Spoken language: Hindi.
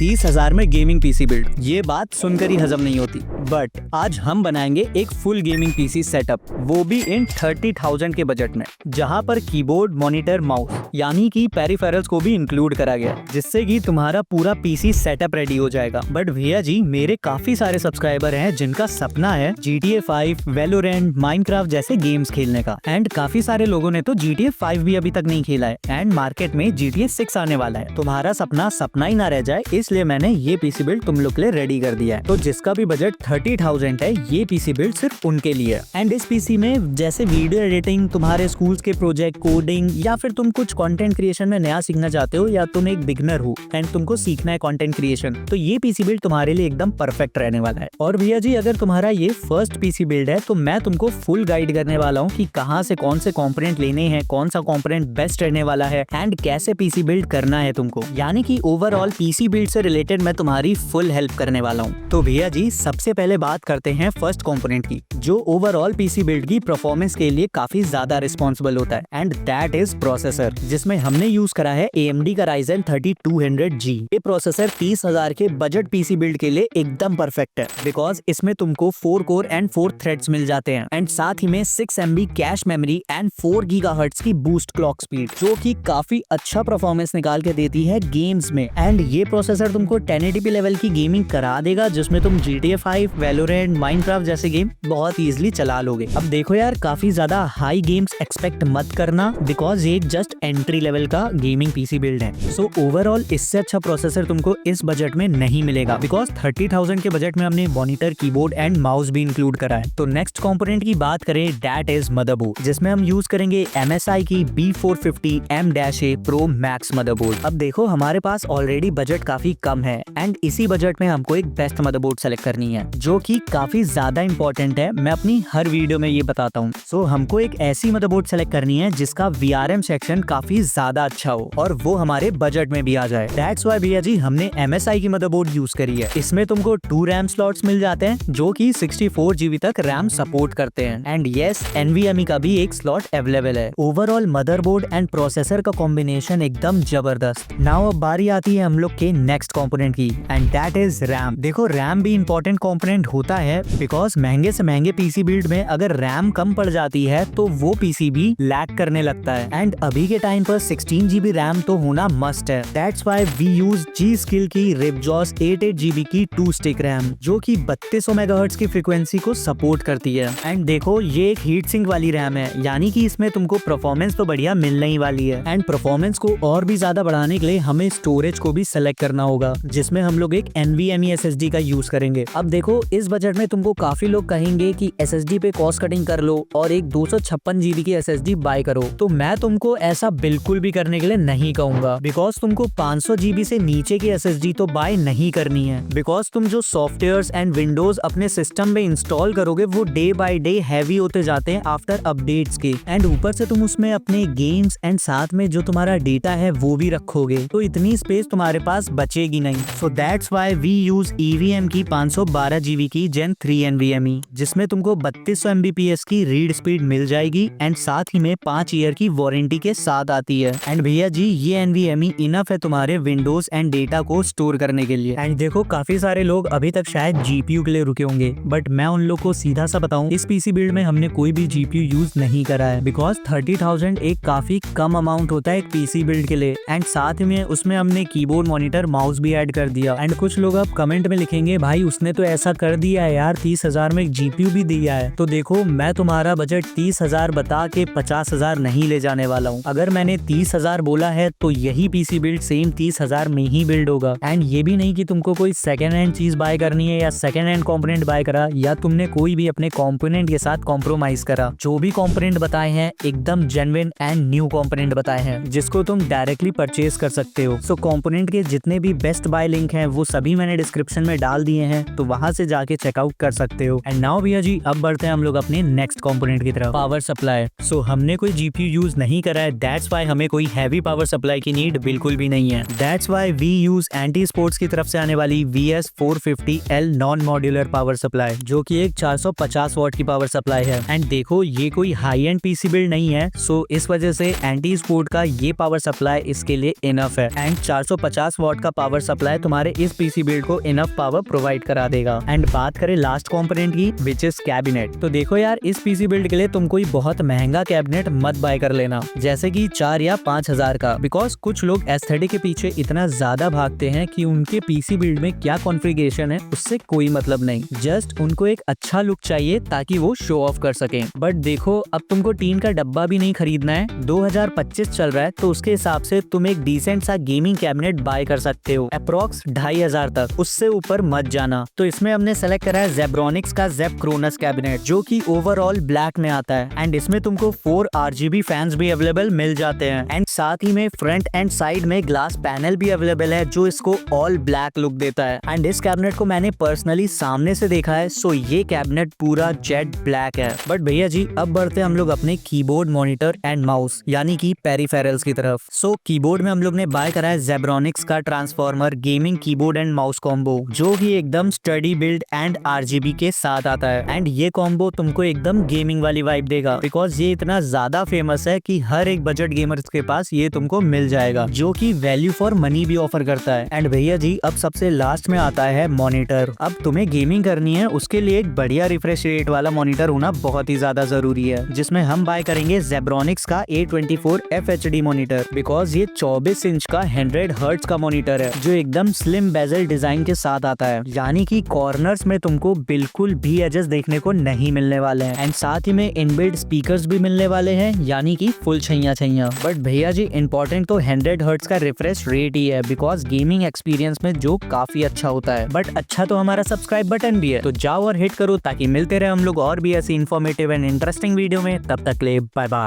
30,000 में गेमिंग पीसी बिल्ड, ये बात सुनकर ही हजम नहीं होती। बट आज हम बनाएंगे एक फुल गेमिंग पीसी सेटअप, वो भी इन 30,000 के बजट में, जहां पर कीबोर्ड, मॉनिटर, माउस यानी कि पेरिफेरल्स को भी इंक्लूड करा गया, जिससे कि तुम्हारा पूरा पीसी सेटअप रेडी हो जाएगा। बट भैया जी, मेरे काफी सारे सब्सक्राइबर हैं जिनका सपना है GTA 5, वैलोरेंट, माइनक्राफ्ट जैसे गेम्स खेलने का, एंड काफी सारे लोगों ने तो GTA 5 भी अभी तक नहीं खेला है, एंड मार्केट में GTA 6 आने वाला है। तुम्हारा सपना सपना ही ना रह जाए, इसलिए मैंने ये पीसी बिल्ड तुम लोग के लिए रेडी कर दिया है। तो जिसका भी बजट 30,000 है, ये पीसी बिल्ड सिर्फ उनके लिए। एंड इस पीसी में जैसे वीडियो एडिटिंग, तुम्हारे स्कूल्स के प्रोजेक्ट, कोडिंग, या फिर तुम कुछ कंटेंट क्रिएशन में नया सीखना चाहते हो, या तुम एक बिगनर हो एंड तुमको सीखना है कंटेंट क्रिएशन, तो ये पीसी बिल्ड तुम्हारे लिए एकदम परफेक्ट रहने वाला है। और भैया जी, अगर तुम्हारा ये फर्स्ट पीसी बिल्ड है तो मैं तुमको फुल गाइड करने वाला हूँ कि कहाँ से कौन से कंपोनेंट लेने हैं, कौन सा कंपोनेंट बेस्ट रहने वाला है, एंड कैसे पीसी बिल्ड करना है तुमको। यानी कि ओवरऑल पीसी बिल्ड से रिलेटेड मैं तुम्हारी फुल हेल्प करने वाला हूँ। तो भैया जी, सबसे पहले बात करते हैं फर्स्ट कंपोनेंट की, जो ओवरऑल पीसी बिल्ड की परफॉर्मेंस के लिए काफी ज्यादा रिस्पॉन्सिबल होता है, एंड दैट इज प्रोसेसर, जिसमें हमने यूज करा है AMD का Ryzen 3200G। ये प्रोसेसर 30,000 के बजट पीसी बिल्ड के लिए एकदम परफेक्ट है, बिकॉज इसमें तुमको 4 कोर एंड 4 थ्रेड्स मिल जाते हैं, एंड साथ ही में 6 MB cache memory and 4 GHz की बूस्ट क्लॉक स्पीड, जो कि काफी अच्छा परफॉर्मेंस निकाल के देती है गेम्स में। एंड ये प्रोसेसर तुमको 1080p लेवल की गेमिंग करा देगा, जिसमें तुम GTA 5, वैलोरेंट, माइनक्राफ्ट जैसे गेम बहुत इजीली चला लोगे। अब देखो यार, काफी ज्यादा हाई गेम्स एक्सपेक्ट मत करना, बिकॉज ये जस्ट एंट्री लेवल का गेमिंग पीसी बिल्ड है। सो ओवरऑल इससे अच्छा प्रोसेसर तुमको इस बजट में नहीं मिलेगा, बिकॉज 30,000 के बजट में हमने मॉनिटर, कीबोर्ड एंड माउस भी इंक्लूड करा है। तो नेक्स्ट कंपोनेंट की बात करें, दैट इज मदरबोर्ड, जिसमें हम यूज करेंगे MSI की B450 M-A Pro Max motherboard. अब देखो, हमारे पास ऑलरेडी बजट काफी कम है, एंड इसी बजट में हमको एक बेस्ट मदरबोर्ड सेलेक्ट करनी है, जो कि काफी ज्यादा इंपॉर्टेंट है। मैं अपनी हर वीडियो में ये बताता हूँ। सो हमको एक ऐसी मदरबोर्ड सेलेक्ट करनी है जिसका VRM सेक्शन काफी ज्यादा अच्छा हो, और वो हमारे बजट में भी आ जाए। दैट्स व्हाई भैया जी, हमने MSI की मदरबोर्ड यूज करी है। इसमें तुमको 2 RAM स्लॉट्स मिल जाते हैं, जो कि 64 GB तक RAM सपोर्ट करते हैं, एंड यस, NVMe का भी एक स्लॉट अवेलेबल है। ओवरऑल मदरबोर्ड एंड प्रोसेसर का कॉम्बिनेशन एकदम जबरदस्त। नाउ अब बारी आती है हम लोग के नेक्स्ट कंपोनेंट की, एंड दैट इज रैम। देखो, रैम भी इंपॉर्टेंट कंपोनेंट होता है, बिकॉज महंगे से महंगे पीसी बिल्ड में अगर रैम कम पड़ जाती है तो वो पीसी भी लैग करने लगता है, एंड अभी के टाइम पर 16 GB रैम तो होना मस्ट है। That's why we use G-Skill की Ripjaws 88 GB की 2 स्टिक रैम, जो कि 3200 MHz की फ्रीक्वेंसी को सपोर्ट करती है। एंड देखो, ये एक हीट सिंक वाली रैम है, यानी कि इसमें तुमको परफॉर्मेंस तो बढ़िया मिलने ही वाली है, एंड परफॉर्मेंस को और भी ज्यादा बढ़ाने के लिए हमें स्टोरेज को भी सेलेक्ट करना होगा, जिसमें हम लोग एक NVMe SSD का यूज करेंगे। अब देखो, इस बजट में तुमको काफी लोग कहेंगे कि SSD पे कॉस्ट कटिंग कर लो और एक 256 GB की SSD बाय करो, तो मैं तुमको ऐसा बिल्कुल भी करने के लिए नहीं कहूंगा, बिकॉज तुमको 500 GB से नीचे की SSD तो बाय नहीं करनी है, बिकॉज तुम जो सॉफ्टवेयर्स एंड विंडोज अपने सिस्टम में इंस्टॉल करोगे वो डे बाय डे हैवी होते जाते हैं आफ्टर अपडेट्स के, एंड ऊपर से तुम उसमें अपने गेम्स एंड साथ में जो तुम्हारा डेटा है वो भी रखोगे, तो इतनी स्पेस तुम्हारे पास बचेगी नहीं। So that's why we use EVM की 512 GB की Gen 3 NVMe, जिसमें तुमको 3200 Mbps की रीड स्पीड मिल जाएगी, एंड साथ ही में 5 ईयर की वारंटी के साथ आती है। एंड भैया जी, ये NVMe इनफ है तुम्हारे विंडोज एंड डेटा को स्टोर करने के लिए। एंड देखो, काफी सारे लोग अभी तक शायद GPU के लिए रुके होंगे, बट मैं उन लोग को सीधा सा बताऊं, इस पीसी बिल्ड में हमने कोई भी GPU यूज नहीं करा है, बिकॉज 30,000 एक काफी कम अमाउंट होता है एक पीसी बिल्ड के लिए, एंड साथ में उसमें हमने कीबोर्ड, मॉनिटर, माउस भी ऐड कर दिया। एंड कुछ लोग अब कमेंट में लिखेंगे, भाई उसने तो ऐसा कर दिया है यार, 30,000 में एक GPU भी दिया है। तो देखो, मैं तुम्हारा बजट 30,000 बता के 50,000 नहीं ले जाने वाला हूँ। अगर मैंने 30,000 बोला है तो यही पीसी बिल्ड सेम 30,000 में ही बिल्ड होगा, एंड ये भी नहीं कि तुमको कोई सेकंड हैंड चीज बाय करनी है या सेकंड हैंड कंपोनेंट बाय करा, या तुमने कोई भी अपने कंपोनेंट के साथ कॉम्प्रोमाइज करा। जो भी कंपोनेंट बताए हैं एकदम जेन्युइन एंड न्यू कंपोनेंट बताए हैं, जिसको तुम डायरेक्टली परचेज कर सकते हो। सो कंपोनेंट के जितने भी बेस्ट बाय लिंक हैं वो सभी मैंने डिस्क्रिप्शन में डाल दिए हैं, तो वहां से जाके चेकआउट कर सकते हो। एंड नाउ भैया जी अब बढ़ते हैं हम लोग अपने नेक्स्ट कंपोनेंट की तरफ, पावर सप्लाई। सो हमने कोई जीपीयू यूज नहीं करा है, दैट्स व्हाई हमें कोई हैवी पावर सप्लाई की नीड बिल्कुल भी नहीं है। That's why we use anti sports की तरफ से आने वाली VS450L non modular power supply, जो कि एक 450 वॉट की पावर सप्लाई है। एंड देखो ये कोई हाई एंड पीसी बिल्ड नहीं है, सो इस वजह से एंटी स्पोर्ट का ये पावर सप्लाई इसके लिए इनफ है। एंड 450 वॉट का पावर सप्लाई तुम्हारे इस पीसी बिल्ड को इनफ पावर प्रोवाइड करा देगा। एंड बात करें लास्ट कंपोनेंट की, विच इज कैबिनेट। तो देखो यार, इस पीसी बिल्ड के लिए तुम कोई बहुत महंगा कैबिनेट मत बाय कर लेना, जैसे कि 4 या 5 हजार का, बिकॉज कुछ लोग एस्थेटिक के पीछे इतना ज्यादा भागते हैं कि उनके पीसी बिल्ड में क्या कॉन्फ़िगरेशन है उससे कोई मतलब नहीं, जस्ट उनको एक अच्छा लुक चाहिए ताकि वो शो ऑफ कर सकें। बट देखो, अब तुमको टीन का डब्बा भी नहीं खरीदना है, 2025 चल रहा है, तो उसके हिसाब से तुम एक डिसेंट सा गेमिंग कैबिनेट बाय कर सकते हो, अप्रॉक्स 2500 तक, उससे ऊपर मत जाना। तो इसमें हमने सेलेक्ट करा है जेब्रॉनिक्स का जेबक्रोनस कैबिनेट, जो कि ओवरऑल ब्लैक में आता है। एंड इसमें तुमको 4 RGB फैंस भी अवेलेबल मिल जाते हैं। एंड साथ ही में फ्रंट एंड साइड में ग्लास पैनल भी अवेलेबल है, जो इसको ऑल ब्लैक लुक देता है। एंड इस कैबिनेट को मैंने पर्सनली सामने से देखा है, सो ये कैबिनेट पूरा जेट ब्लैक है। बट भैया जी अब बढ़ते हैं हम लोग अपने कीबोर्ड, मॉनिटर एंड माउस यानी कि पेरिफेरल्स की तरफ। सो कीबोर्ड में हम लोग ने बाय करा है जेब्रॉनिक्स का transformer gaming keyboard and mouse combo, जो कि एकदम स्टडी बिल्ड एंड RGB के साथ आता है। एंड ये कॉम्बो तुमको एकदम गेमिंग वाली वाइब देगा, बिकॉज ये इतना ज्यादा फेमस है कि हर एक बजट गेमर्स के पास ये तुमको मिल जाएगा, जो कि वैल्यू फॉर मनी भी ऑफर करता है। एंड भैया जी अब सबसे लास्ट में आता है मॉनिटर। अब तुम्हें गेमिंग करनी है, उसके लिए एक बढ़िया रिफ्रेश रेट वाला मॉनिटर होना बहुत ही ज्यादा जरूरी है, जिसमें हम बाय करेंगे जेब्रॉनिक्स का A24 FHD मॉनिटर, बिकॉज ये 24 इंच का 100 हर्ट्ज का मॉनिटर है, जो एकदम स्लिम बेजल डिजाइन के साथ आता है, यानी कि कॉर्नर्स में तुमको बिल्कुल भी एजेस देखने को नहीं मिलने वाले हैं। एंड साथ ही में इनबिल्ट स्पीकर्स भी मिलने वाले हैं, यानी कि फुल छैया छैया। बट भैया जी इंपॉर्टेंट तो 100 हर्ट्ज का रिफ्रेश रेट ही है, बिकॉज गेमिंग एक्सपीरियंस में जो काफी अच्छा होता है। बट अच्छा तो हमारा सब्सक्राइब बटन भी है, तो जाओ और हिट करो, ताकि मिलते रहे हम लोग और भी ऐसी इन्फॉर्मेटिव एंड इंटरेस्टिंग वीडियो में। तब तक ले बाय बाय।